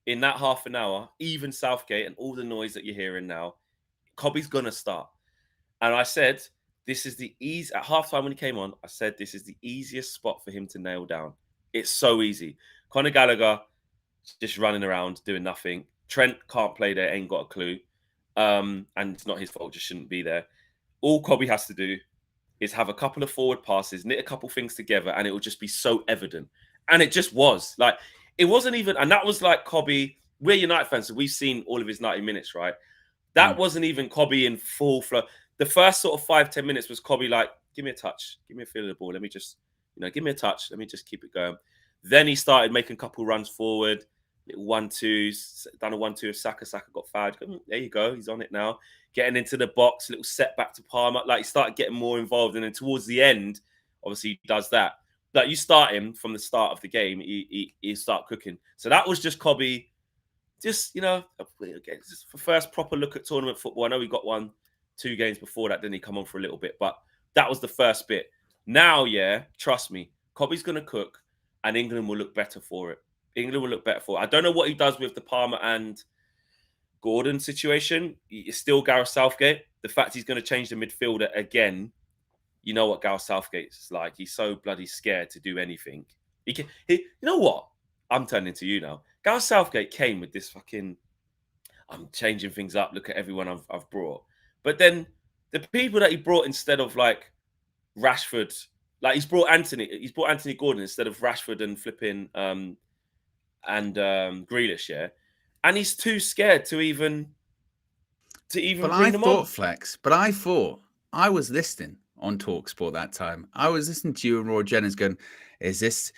in that half an hour, even Southgate and all the noise that you're hearing now, Cobby's gonna start. And I said, this is the easy at halftime when he came on. I said this is the easiest spot for him to nail down. It's so easy. Conor Gallagher just running around doing nothing. Trent can't play there, ain't got a clue. And it's not his fault, just shouldn't be there. All Cobby has to do is have a couple of forward passes, knit a couple things together, and it will just be so evident. And it just was. Like, it wasn't even, and that was like Cobby. We're United fans, so we've seen all of his 90 minutes, right? That wasn't even Cobby in full flow. The first sort of 5-10 minutes was Cobby like, give me a touch, give me a feel of the ball. Let me just, give me a touch. Let me just keep it going. Then he started making a couple runs forward, little 1-2s, done a 1-2 of Saka. Saka got fouled. There you go. He's on it now. Getting into the box, little setback to Palmer. Like, he started getting more involved. And then towards the end, obviously he does that. Like, you start him from the start of the game, he start cooking. So that was just Cobby, just, just for first proper look at tournament football. I know we got 1-2 games before that, didn't he come on for a little bit? But that was the first bit. Now, trust me, Cobby's going to cook and England will look better for it. England will look better for it. I don't know what he does with the Palmer and Gordon situation. It's still Gareth Southgate. The fact he's going to change the midfielder again, you know what Gareth Southgate's like. He's so bloody scared to do anything. You know what? I'm turning to you now. Gareth Southgate came with this fucking, I'm changing things up. Look at everyone I've brought. But then the people that he brought instead of like Rashford, like he's brought Anthony Gordon instead of Rashford and flipping and Grealish, yeah. And he's too scared to even bring them on. But I thought I was listening on TalkSport that time. I was listening to you and Roy Jennings going, is this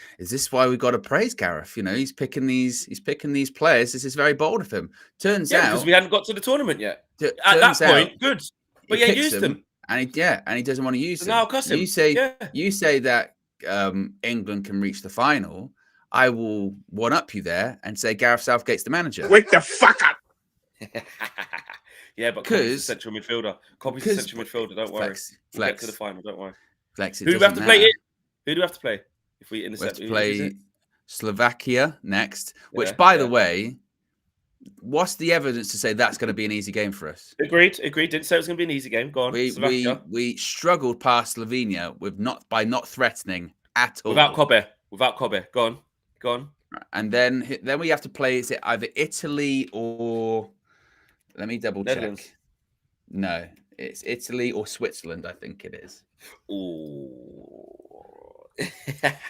why we got to praise Gareth? He's picking these players. This is very bold of him. Turns out because we hadn't got to the tournament yet. At that point, good. But he used them. And he doesn't want to use them. Now cuss him. You say that England can reach the final. I will one up you there and say Gareth Southgate's the manager. Wake the fuck up. Yeah, but Cobby's a central midfielder. Cobby's a central midfielder. Don't worry. We'll get to the final. Don't worry. Who do we have to play? Who do we have to play if we intercept? We have to play Slovakia next. Which, by the way, what's the evidence to say that's going to be an easy game for us? Agreed. Didn't say it was going to be an easy game. Go on. We struggled past Slovenia by not threatening at all. Without Cobby. Go on. And then we have to play. Is it either Italy or? Let me double check. No, it's Italy or Switzerland. I think it is. Ooh.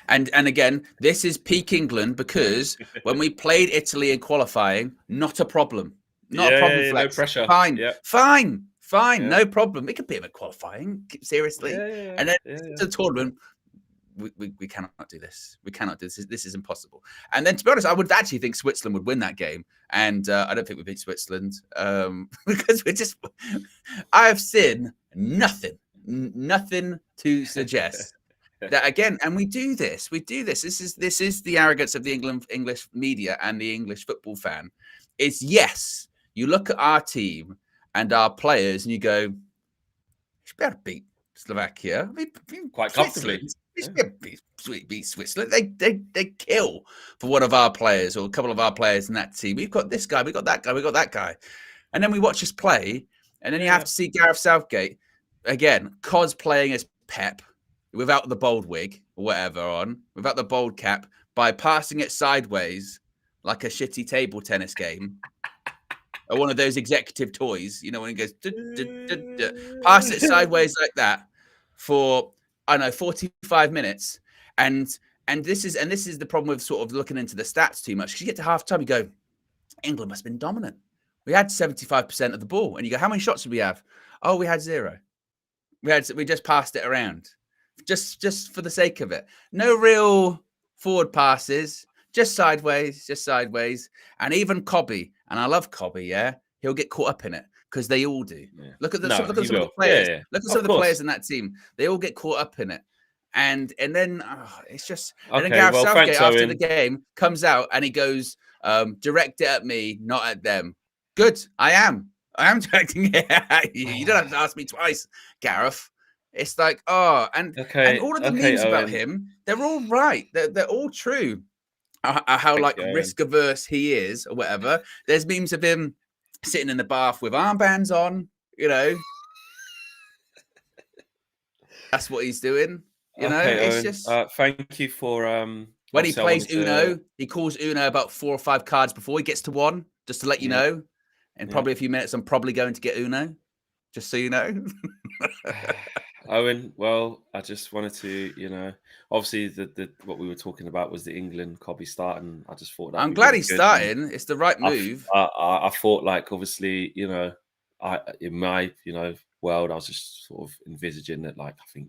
and again, this is peak England because when we played Italy in qualifying, not a problem. Not a problem, Flex. No pressure. Fine. Yeah. Fine. No problem. It could be a bit qualifying, seriously. And then to the tournament, we cannot do this. We cannot do this. This is impossible. And then, to be honest, I would actually think Switzerland would win that game. And I don't think we beat Switzerland because I have seen nothing to suggest that again. And we do this. This is the arrogance of the English media and the English football fan. Is yes, you look at our team and our players and you go, you should be able to beat Slovakia. Quite comfortably. Beat Switzerland. They kill for one of our players or a couple of our players in that team. We've got this guy, we got that guy, we got that guy. And then we watch us play, and then you have to see Gareth Southgate again, cosplaying as Pep without the bold wig or whatever on, without the bold cap, by passing it sideways like a shitty table tennis game. Or one of those executive toys, when it goes pass it sideways like that for 45 minutes. And this is the problem with sort of looking into the stats too much. Because you get to half time, you go, England must have been dominant. We had 75% of the ball. And you go, how many shots did we have? Oh, we had 0. We just passed it around. Just for the sake of it. No real forward passes, just sideways. And even Cobby, and I love Cobby, he'll get caught up in it. Because they all do. Yeah. Look at some of the players. Yeah. Look at some of the players in that team. They all get caught up in it. And then it's just. And then Gareth Southgate after the game comes out and he goes, direct it at me, not at them. Good. I am directing it at you. You don't have to ask me twice, Gareth. It's like, oh, and all of the okay, memes about Owen. him, they're all right. They're all true. How Thank like you, Owen. risk averse he is, or whatever. There's memes of him sitting in the bath with armbands on. You know, that's what he's doing. You know, Okay, it's Owen. just Thank you for when he obviously I plays wanted to. Uno, he calls Uno about 4 or 5 cards before he gets to one, just to let you Yeah, know. In yeah. probably a few minutes, I'm probably going to get Uno, just so you know. Owen, well, I just wanted to, obviously the what we were talking about was the England Cobby start, and I just thought that'd I'm be glad really he's good. And starting. It's the right I, f- move. I thought like obviously, I in my world, I was just sort of envisaging that like I think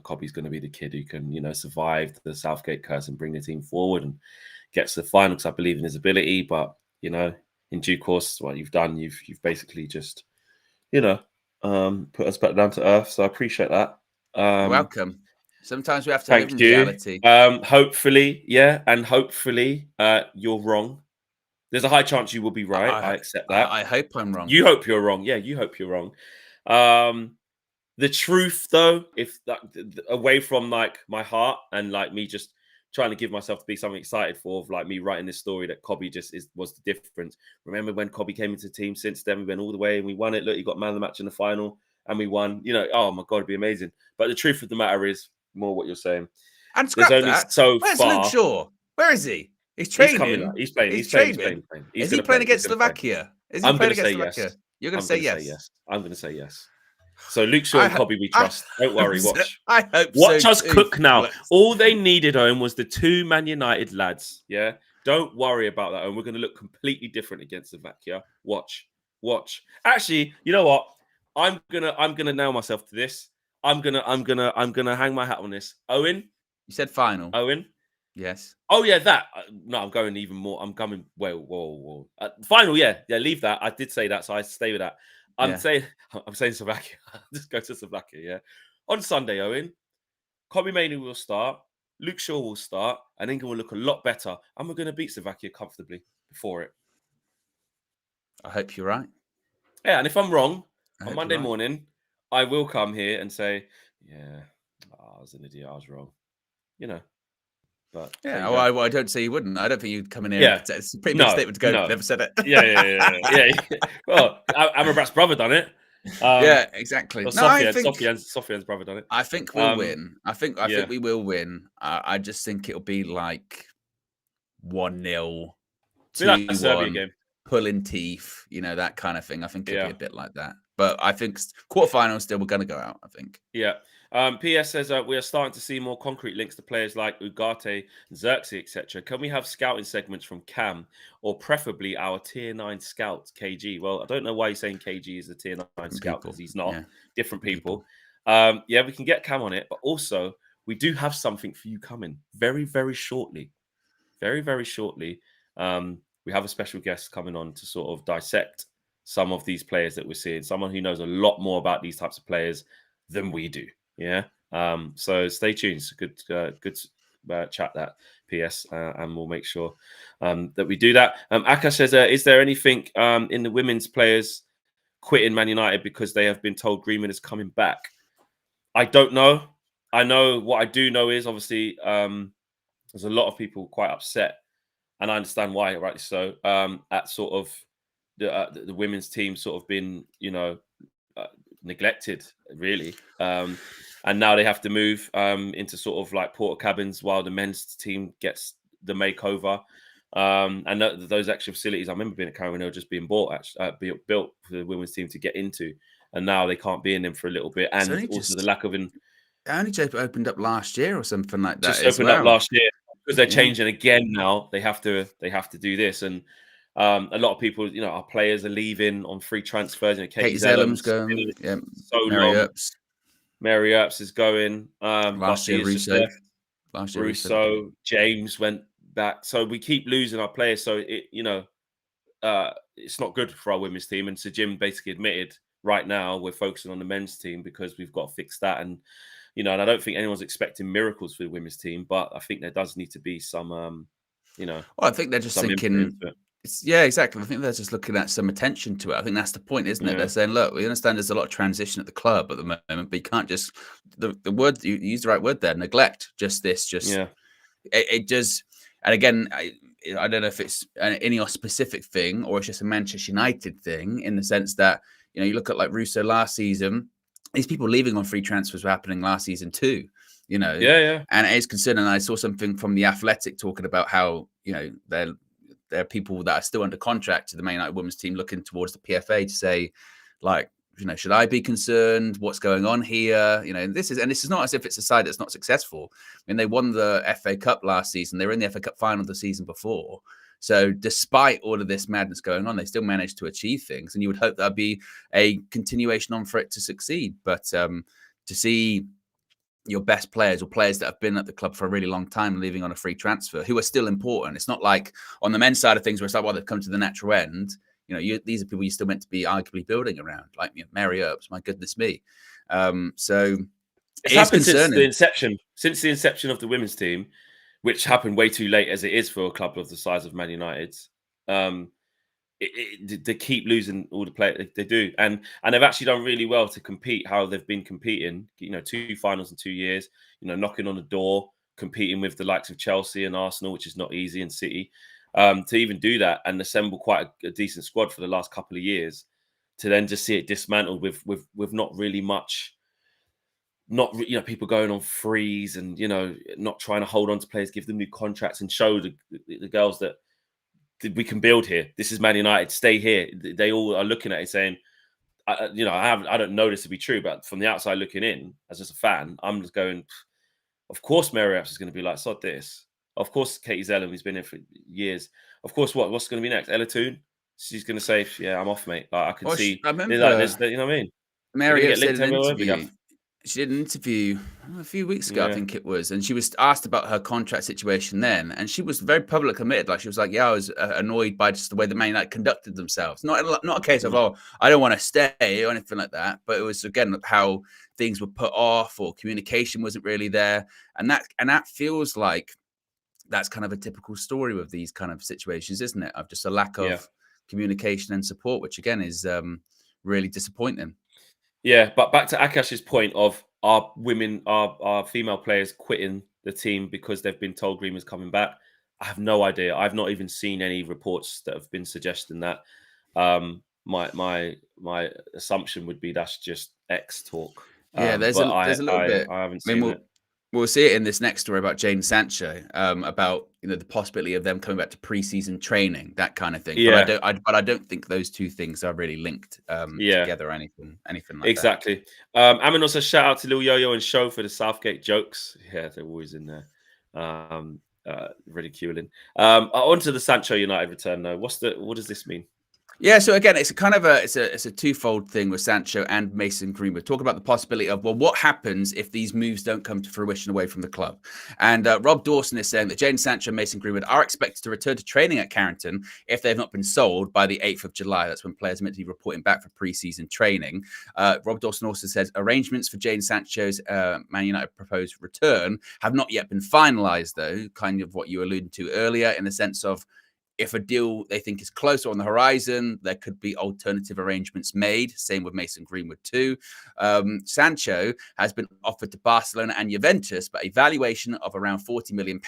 Cobby's going to be the kid who can survive the Southgate curse and bring the team forward and get to the final because I believe in his ability. But in due course, what you've done, you've basically just put us back down to earth. So I appreciate that. You're welcome. Sometimes we have to live in Thank you. reality. Hopefully, and hopefully, you're wrong. There's a high chance you will be right. I accept that. I hope I'm wrong. You hope you're wrong. Yeah, you hope you're wrong. The truth, though, if that, away from like my heart and like me just trying to give myself to be something excited for, of like me writing this story that Cobby just was the difference. Remember when Cobby came into the team? Since then, we went all the way and we won it. Look, he got man of the match in the final and we won. Oh my god, it'd be amazing. But the truth of the matter is more what you're saying. And There's scrap only that. so Where's Luke far. Shaw? Where is he? He's He's coming up. training. He's playing. He's He's playing. He's training. playing. He's playing. He's Is he gonna play. playing He's against gonna play. Slovakia? Is he I'm playing gonna against say yes. Slovakia? You're going to I'm say gonna say yes. yes. I'm gonna say yes. So Luke Shaw I, and Cobby we I, trust. Don't worry. Watch. I hope Watch so us too. cook now. All they needed, Owen, was the 2 Man United lads. Yeah. Don't worry about that, Owen. We're going to look completely different against Slovakia. Watch. Actually, you know what? I'm gonna nail myself to this. I'm gonna hang my hat on this. Owen. You said final. Owen. Yes. Oh yeah, that. No, I'm going even more. I'm coming. Whoa. Final, yeah. Leave that. I did say that, so I stay with that. I'm saying Slovakia. Just go to Slovakia. Yeah. On Sunday, Owen, Kobe Mainoo will start. Luke Shaw will start, and England will look a lot better. And we're going to beat Slovakia comfortably before it. I hope you're right. Yeah, and if I'm wrong on hope Monday you're right. morning, I will come here and say, "Yeah, I was an idiot. I was wrong." But Yeah, well, I don't say you wouldn't. I don't think you'd come in here. yeah, And it's a pretty big statement to go. no. Never said it. Yeah. Well, Amrabat's brother done it. Yeah, exactly. Well, No, I think Sofian's brother done it. I think we'll win. I think yeah. we will win. I just think it'll be like 1-0, Be like a Serbia 2-1, game. pulling teeth, that kind of thing. I think it'll be Yeah. a bit like that. But I think quarterfinals still we're going to go out, I think. Yeah. PS says we are starting to see more concrete links to players like Ugarte, Xerxes, etc. Can we have scouting segments from Cam or preferably our tier 9 scout KG? Well, I don't know why you're saying KG is a tier 9 scout because he's not. Yeah. Different people. Yeah, we can get Cam on it, but also we do have something for you coming very, very shortly. Very, very shortly. We have a special guest coming on to sort of dissect some of these players that we're seeing. Someone who knows a lot more about these types of players than we do. Yeah. So stay tuned. It's a good chat that PS, and we'll make sure that we do that. Akash says, is there anything in the women's players quitting Man United because they have been told Greenwood is coming back? I don't know. I know what I do know is obviously there's a lot of people quite upset, and I understand why, rightly so. At sort of the women's team sort of been neglected really, and now they have to move into sort of like porta cabins while the men's team gets the makeover. And those extra facilities, I remember being at Carolina just being built for the women's team to get into, and now they can't be in them for a little bit, and also the lack of only just opened up last year or something like that. Just opened up last year because they're changing again now. They have to do this, and a lot of people, our players are leaving on free transfers. Katie Zellam's going. Yeah, so long. Mary Earps is going. Last year, Russo. Russo. James went back. So we keep losing our players. So it's not good for our women's team. And Sir Jim basically admitted right now we're focusing on the men's team because we've got to fix that. And and I don't think anyone's expecting miracles for the women's team, but I think there does need to be some, Well, I think they're just thinking Yeah, exactly. I think they're just looking at some attention to it. I think that's the point, isn't it? They're saying, look, we understand there's a lot of transition at the club at the moment, but you can't just the word you use the right word there, neglect. It does. And again, I don't know if it's an Ineos specific thing or it's just a Manchester United thing in the sense that, you look at like Russo last season, these people leaving on free transfers were happening last season too, Yeah. and it is concerning. I saw something from The Athletic talking about how, there are people that are still under contract to the Man United women's team looking towards the PFA to say, like, should I be concerned? What's going on here? This is not as if it's a side that's not successful. I mean, they won the FA Cup last season. They were in the FA Cup final the season before. So despite all of this madness going on, they still managed to achieve things. And you would hope that'd be a continuation on for it to succeed. But to see your best players or players that have been at the club for a really long time leaving on a free transfer, who are still important. It's not like on the men's side of things where it's like, well, they've come to the natural end. These are people you're still meant to be arguably building around, like Mary Earps. My goodness me. So it's happened since the inception of the women's team, which happened way too late as it is for a club of the size of Man United's. They keep losing all the players they do, and they've actually done really well to compete how they've been competing. 2 finals in 2 years. Knocking on the door, competing with the likes of Chelsea and Arsenal, which is not easy, and City. To even do that and assemble quite a decent squad for the last couple of years, to then just see it dismantled with not really much, people going on frees and not trying to hold on to players, give them new contracts, and show the girls that we can build here. This is Man United. Stay here. They all are looking at it saying, I don't know this to be true, but from the outside looking in, as just a fan, I'm just going, of course Mary Epps is going to be like, sod this. Of course Katie Zellum, who's been here for years. Of course, what's going to be next? Ella Toon? She's going to say, yeah, I'm off, mate. Like, I can see. I remember, you know what I mean? Mary Epps did an interview. She did an interview a few weeks ago, I think it was, and she was asked about her contract situation then, and she was very public admitted. Like, she was like, "Yeah, I was annoyed by just the way the Man United conducted themselves. Not a case of I don't want to stay or anything like that, but it was again how things were put off or communication wasn't really there, and that feels like that's kind of a typical story with these kind of situations, isn't it? Of just a lack of communication and support, which again is really disappointing. Yeah, but back to Akash's point of our female players quitting the team because they've been told Greenwood's coming back. I have no idea. I've not even seen any reports that have been suggesting that. My assumption would be that's just X talk. Yeah, there's a little bit. I haven't seen it. We'll see it in this next story about Jane Sancho, about the possibility of them coming back to pre-season training, that kind of thing. Yeah. But I don't think those two things are really linked together or anything like that. Exactly. Amin also shout out to Lil Yo-Yo and Show for the Southgate jokes. Yeah, they're always in there. Ridiculing. On to the Sancho United return though. What does this mean? Yeah, so again, it's a kind of it's a twofold thing with Sancho and Mason Greenwood. Talk about the possibility of, well, what happens if these moves don't come to fruition away from the club? And Rob Dawson is saying that Jadon Sancho and Mason Greenwood are expected to return to training at Carrington if they've not been sold by the 8th of July. That's when players are meant to be reporting back for pre-season training. Rob Dawson also says arrangements for Jadon Sancho's Man United proposed return have not yet been finalised, though, kind of what you alluded to earlier, in the sense of, if a deal they think is closer on the horizon, there could be alternative arrangements made. Same with Mason Greenwood too. Sancho has been offered to Barcelona and Juventus, but a valuation of around £40 million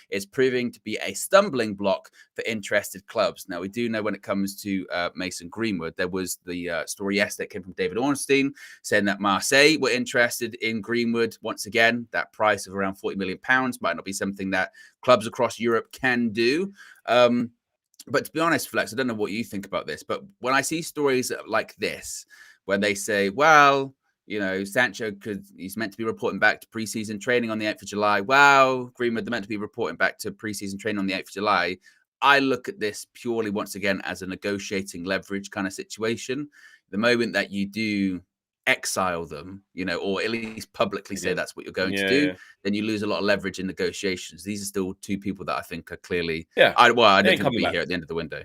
is proving to be a stumbling block for interested clubs. Now, we do know when it comes to Mason Greenwood, there was the story yesterday that came from David Ornstein saying that Marseille were interested in Greenwood. Once again, that price of around £40 million might not be something that clubs across Europe can do. But to be honest, Flex, I don't know what you think about this, but when I see stories like this, where they say, well, Sancho he's meant to be reporting back to preseason training on the 8th of July. Wow, Greenwood, they're meant to be reporting back to preseason training on the 8th of July. I look at this purely, once again, as a negotiating leverage kind of situation. The moment that you do exile them, or at least publicly say that's what you're going to do, then you lose a lot of leverage in negotiations. These are still two people that I think are clearly, I don't think they'll be here at the end of the window.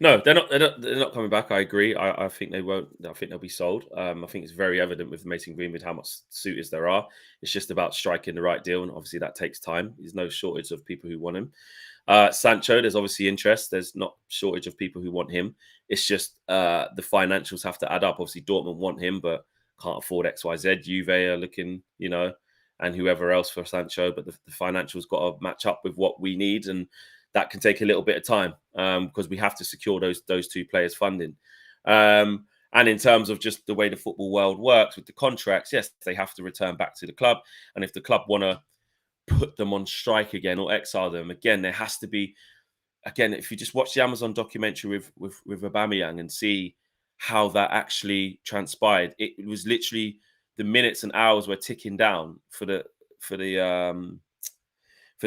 No, they're not. They're not coming back. I agree. I think they won't. I think they'll be sold. I think it's very evident with Mason Greenwood how much suitors there are. It's just about striking the right deal, and obviously that takes time. There's no shortage of people who want him. Sancho, there's obviously interest. There's not shortage of people who want him. It's just the financials have to add up. Obviously, Dortmund want him, but can't afford X, Y, Z. Juve are looking, and whoever else for Sancho, but the financials got to match up with what we need, and that can take a little bit of time because we have to secure those two players' funding. And in terms of just the way the football world works with the contracts, yes, they have to return back to the club. And if the club want to put them on strike again or exile them again, there has to be, again, if you just watch the Amazon documentary with Aubameyang and see how that actually transpired, it was literally the minutes and hours were ticking down for the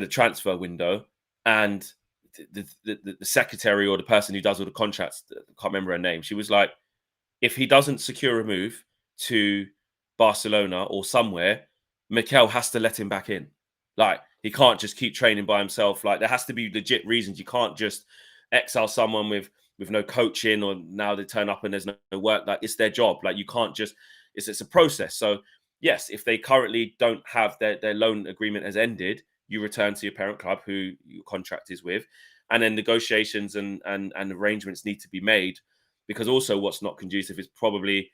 transfer window, and the secretary or the person who does all the contracts, I can't remember her name, she was like, if he doesn't secure a move to Barcelona or somewhere, Mikel has to let him back in. Like, he can't just keep training by himself. Like, there has to be legit reasons. You can't just exile someone with no coaching, or now they turn up and there's no work. Like, it's their job. Like, you can't just, it's a process. So yes, if they currently don't have their loan agreement has ended, you return to your parent club who your contract is with, and then negotiations and arrangements need to be made, because also what's not conducive is probably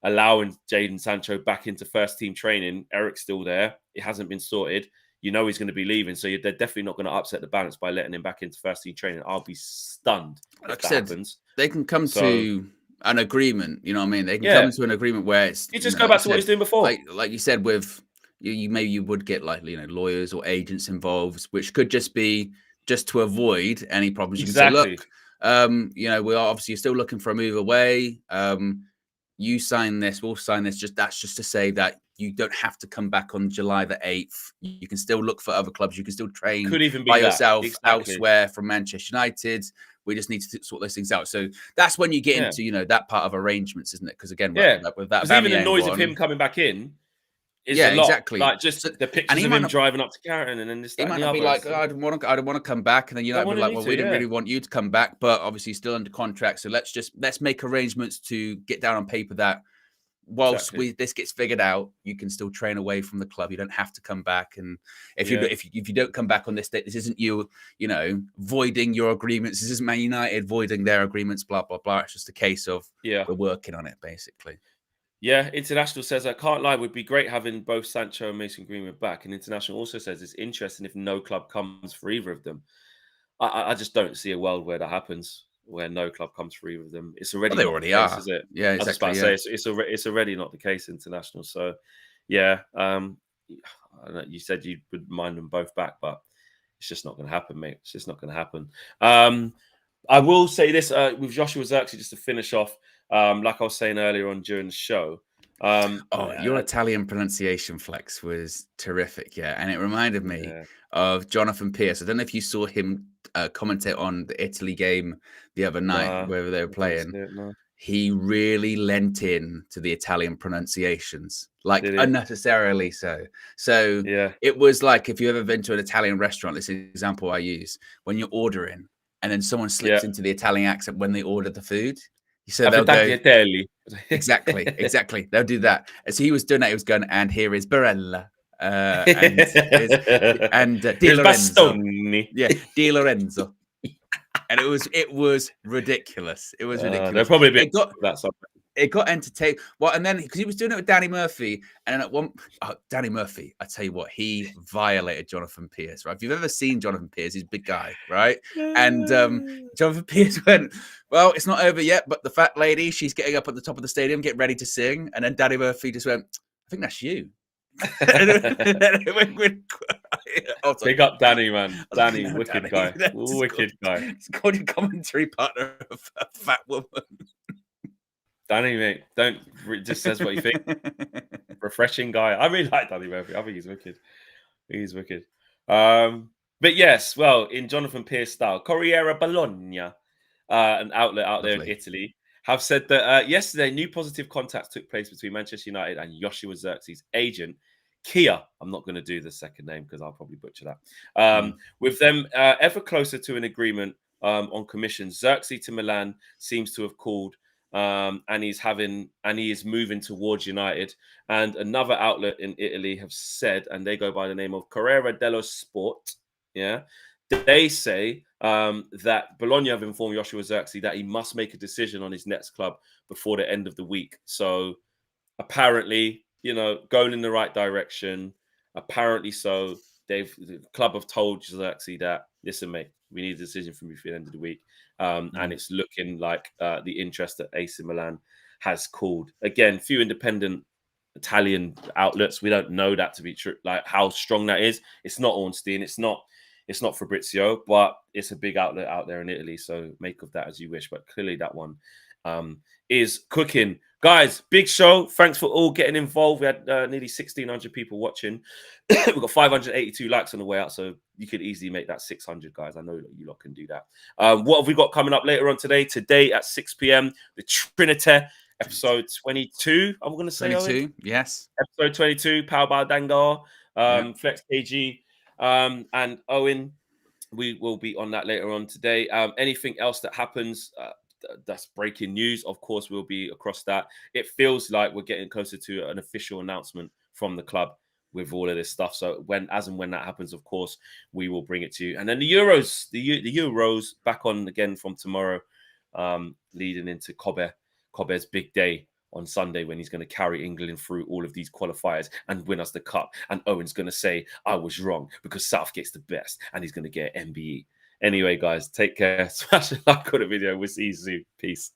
allowing Jadon Sancho back into first team training. Eric's still there. It hasn't been sorted. He's going to be leaving. So they're definitely not going to upset the balance by letting him back into first team training. I'll be stunned if that happens. They can come to an agreement. You know what I mean? They can come to an agreement where it's... You just go back to what he's doing before. Like you said, with... maybe you would get lawyers or agents involved, which could just be just to avoid any problems. Exactly. You can say, look, we are obviously still looking for a move away. You sign this, we'll sign this. That's just to say that you don't have to come back on July the 8th. You can still look for other clubs. You can still train by yourself elsewhere from Manchester United. We just need to sort those things out. So that's when you get into, that part of arrangements, isn't it? Because again, with that, even the noise of him coming back in is a lot. Exactly. Like, just the pictures of him driving up to Carrington, and then this. He might not be like, I don't want to come back, and then you might be like, well, we didn't really want you to come back, but obviously still under contract. So let's make arrangements to get down on paper that whilst this gets figured out, you can still train away from the club. You don't have to come back, and if you don't come back on this date, this isn't you voiding your agreements. This isn't Man United voiding their agreements. Blah blah blah. It's just a case of we're working on it, basically. Yeah, International says, I can't lie, it would be great having both Sancho and Mason Greenwood back. And International also says it's interesting if no club comes for either of them. I just don't see a world where that happens, where no club comes for either of them. It's already they already are. Is it? Yeah, exactly. I was about to say, it's already not the case, International. So, yeah, you said you would mind them both back, but it's just not going to happen, mate. It's just not going to happen. I will say this with Joshua Zirkzee, just to finish off, like I was saying earlier on during the show. Your Italian pronunciation flex was terrific, and it reminded me of Jonathan Pearce. I don't know if you saw him commentate on the Italy game the other night, where they were playing. He really lent in to the Italian pronunciations, like unnecessarily so. So it was like, if you've ever been to an Italian restaurant, this is an example I use, when you're ordering and then someone slips into the Italian accent when they order the food. So they'll go, exactly. They'll do that. And so he was doing that. He was going, and here is Barella. and Di Lorenzo. Di Lorenzo. And it was ridiculous. It was ridiculous. They're probably a bit it got entertained. Well, and then because he was doing it with Danny Murphy, and then Danny Murphy, I tell you what, he violated Jonathan Pearce, right? If you've ever seen Jonathan Pearce, he's a big guy, right? And Jonathan Pearce went, well, it's not over yet, but the fat lady, she's getting up at the top of the stadium, getting ready to sing. And then Danny Murphy just went, I think that's you. Big up Danny, man. Danny, wicked guy. Wicked guy. He's called your commentary partner a fat woman. Danny, mate, don't just says what you think. Refreshing guy. I really like Danny Murphy. I think he's wicked. But yes, well, in Jonathan Pearce style, Corriere Bologna, an outlet out there in Italy, have said that yesterday new positive contacts took place between Manchester United and Joshua Zirkzee's agent, Kia. I'm not going to do the second name because I'll probably butcher that. With them ever closer to an agreement on commission. Xerxes to Milan seems to have called, and he is moving towards United. And another outlet in Italy have said, and they go by the name of Corriere dello Sport. Yeah, they say that Bologna have informed Joshua Xerxes that he must make a decision on his next club before the end of the week. So apparently, going in the right direction. Apparently so. The club have told Xerxes that, listen, mate, we need a decision from you for the end of the week. And it's looking like the interest that AC Milan has called. Again, few independent Italian outlets. We don't know that to be true, like how strong that is. It's not Ornstein. It's not Fabrizio, but it's a big outlet out there in Italy. So make of that as you wish. But clearly that one is cooking. Guys, big show. Thanks for all getting involved. We had nearly 1,600 people watching. We've got 582 likes on the way out, so you could easily make that 600, guys. I know that you lot can do that. What have we got coming up later on today? Today at 6 p.m, the Trinity, episode 22, I'm going to say. 22, yes. Episode 22, Power by Dangar, Flex KG, and Owen. We will be on that later on today. Anything else that happens that's breaking news, of course, we'll be across that. It feels like we're getting closer to an official announcement from the club with all of this stuff. So when that happens, of course, we will bring it to you. And then the Euros, the Euros back on again from tomorrow, leading into Kobe's big day on Sunday when he's going to carry England through all of these qualifiers and win us the cup. And Owen's going to say, I was wrong because Southgate's the best and he's going to get MBE. Anyway, guys, take care. Smash a like on the video. We'll see you soon. Peace.